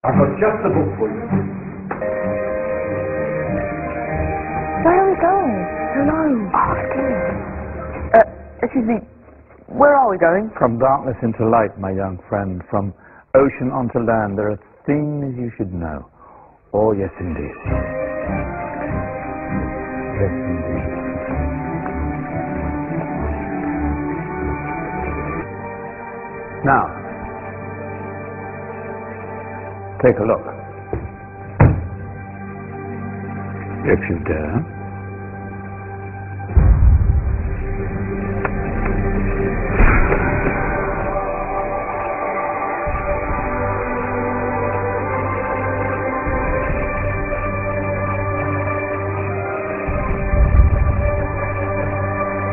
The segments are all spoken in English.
I've got just the book for you. Where are we going? Hello. Oh, scared. Excuse me. Where are we going? From darkness into light, my young friend. From ocean onto land. There are things you should know. Oh, yes, indeed. Yes, indeed. Now, take a look. If you dare.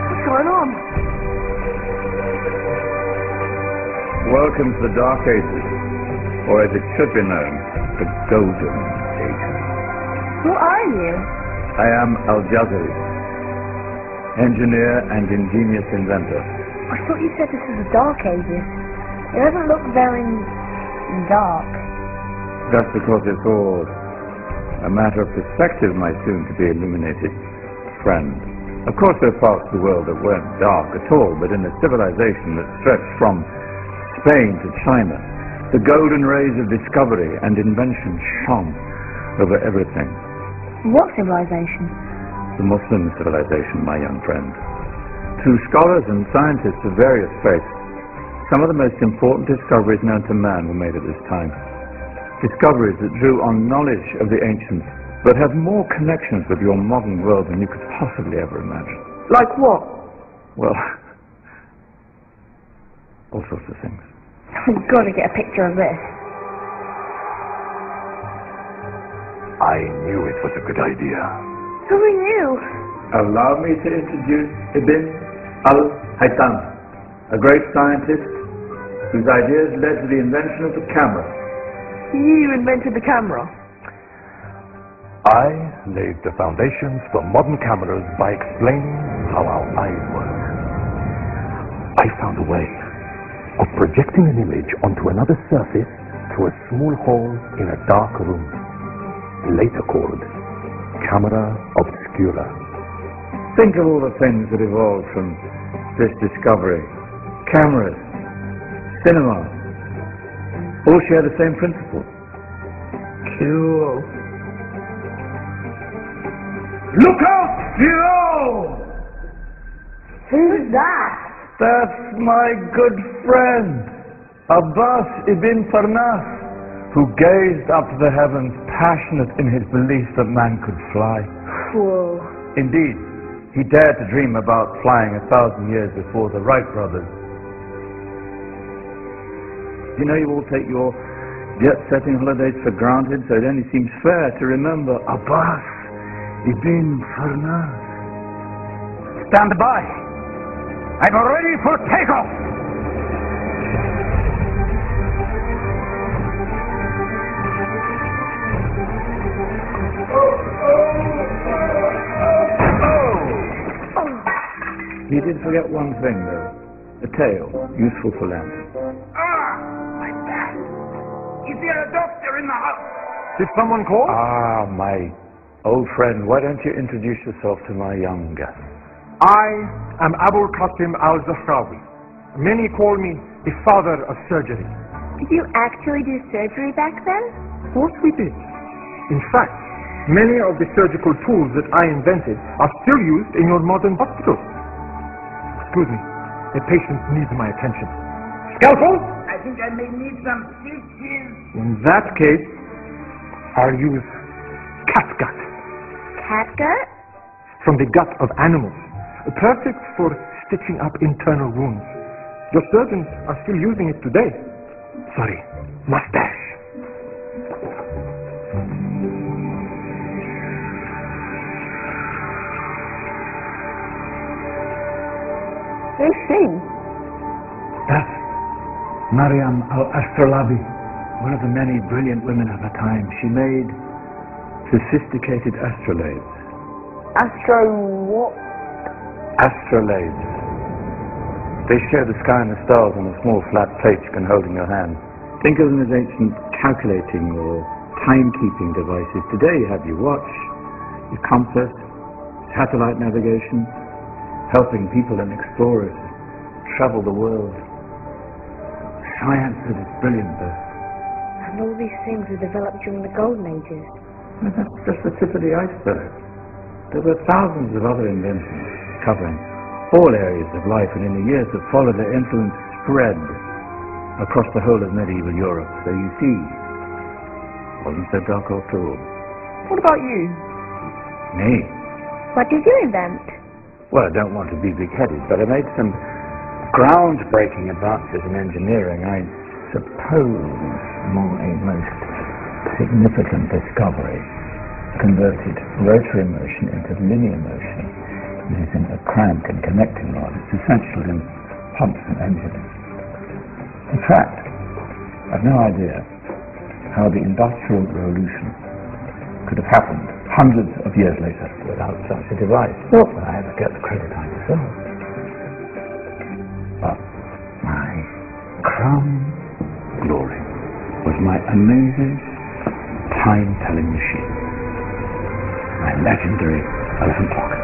What's going on? Welcome to the Dark Ages, or as it should be known, the Golden Ages. Who are you? I am Al-Jazari, engineer and ingenious inventor. I thought you said this is the Dark Ages. It doesn't look very dark. That's because it's all a matter of perspective, my soon-to-be illuminated friend. Of course, there are parts of the world that weren't dark at all, but in a civilization that stretched from Spain to China, the golden rays of discovery and invention shone over everything. What civilization? The Muslim civilization, my young friend. To scholars and scientists of various faiths, some of the most important discoveries known to man were made at this time. Discoveries that drew on knowledge of the ancients, but have more connections with your modern world than you could possibly ever imagine. Like what? Well, all sorts of things. I've got to get a picture of this. I knew it was a good idea. Who are you? Allow me to introduce Ibn al-Haytham, a great scientist whose ideas led to the invention of the camera. You invented the camera? I laid the foundations for modern cameras by explaining how our eyes work. I found a way of projecting an image onto another surface through a small hole in a dark room, later called camera obscura. Think of all the things that evolved from this discovery. Cameras, cinema, all share the same principle. Cool. Look out below! Who's that? That's my good friend, Abbas ibn Farnas, who gazed up to the heavens, passionate in his belief that man could fly. Cool. Indeed, he dared to dream about flying 1,000 years before the Wright brothers. You know, you all take your jet-setting holidays for granted, so it only seems fair to remember Abbas ibn Farnas. Stand by! I'm ready for takeoff! He did forget one thing, though. A tail, useful for landing. My back. Is there a doctor in the house? Did someone call? Ah, my old friend, why don't you introduce yourself to my young guest? I am Abul Qasim al-Zahrawi. Many call me the father of surgery. Did you actually do surgery back then? Of course we did. In fact, many of the surgical tools that I invented are still used in your modern hospitals. Excuse me, a patient needs my attention. Scalpel? I think I may need some stitches. In that case, I'll use catgut. Catgut? From the gut of animals. Perfect for stitching up internal wounds. Your surgeons are still using it today. Sorry, mustache. Who's she? That's Maryam al-Astrolabi, one of the many brilliant women of her time. She made sophisticated astrolabes. Astro what? Astrolabes. They share the sky and the stars on a small flat plate you can hold in your hand. Think of them as ancient calculating or timekeeping devices. Today you have your watch, your compass, satellite navigation, helping people and explorers travel the world. Science at its brilliant best. And all these things were developed during the Golden Ages. And that's just the tip of the iceberg. There were thousands of other inventions covering all areas of life, and in the years that followed their influence spread across the whole of medieval Europe. So you see, it wasn't so dark after all. What about you? Me? What did you invent? Well, I don't want to be big-headed, but I made some groundbreaking advances in engineering. I suppose my most significant discovery converted rotary motion into linear motion using a crank and connecting rod. It's essential in pumps and engines. In fact, I've no idea how the Industrial Revolution could have happened hundreds of years later without such a device. Not that I ever get the credit I deserve. But my crowning glory was my amazing time-telling machine, my legendary elephant clock.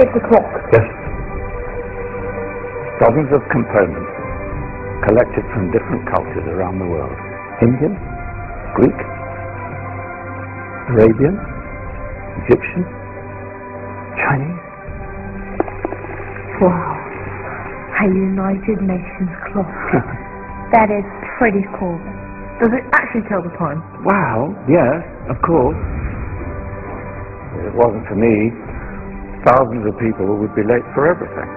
It's a clock. Yes. Dozens of components collected from different cultures around the world. Indian, Greek, Arabian, Egyptian, Chinese. Wow. A United Nations clock. That is pretty cool. Does it actually tell the time? Wow, yes, of course. If it wasn't for me, thousands of people would be late for everything.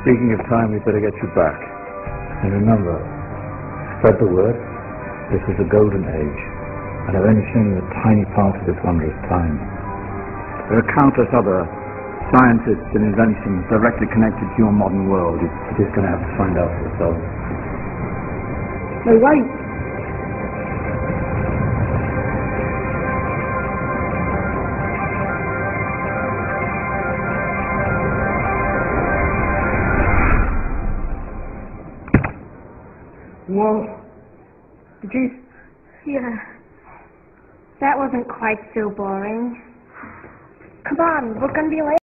Speaking of time, we better get you back. And remember, spread the word. This is a golden age, and I've only shown you a tiny part of this wondrous time. There are countless other scientists and inventions directly connected to your modern world. You're just going to have to find out for yourself. No, wait. Well, did you? Yeah. That wasn't quite so boring. Come on, we're gonna be late.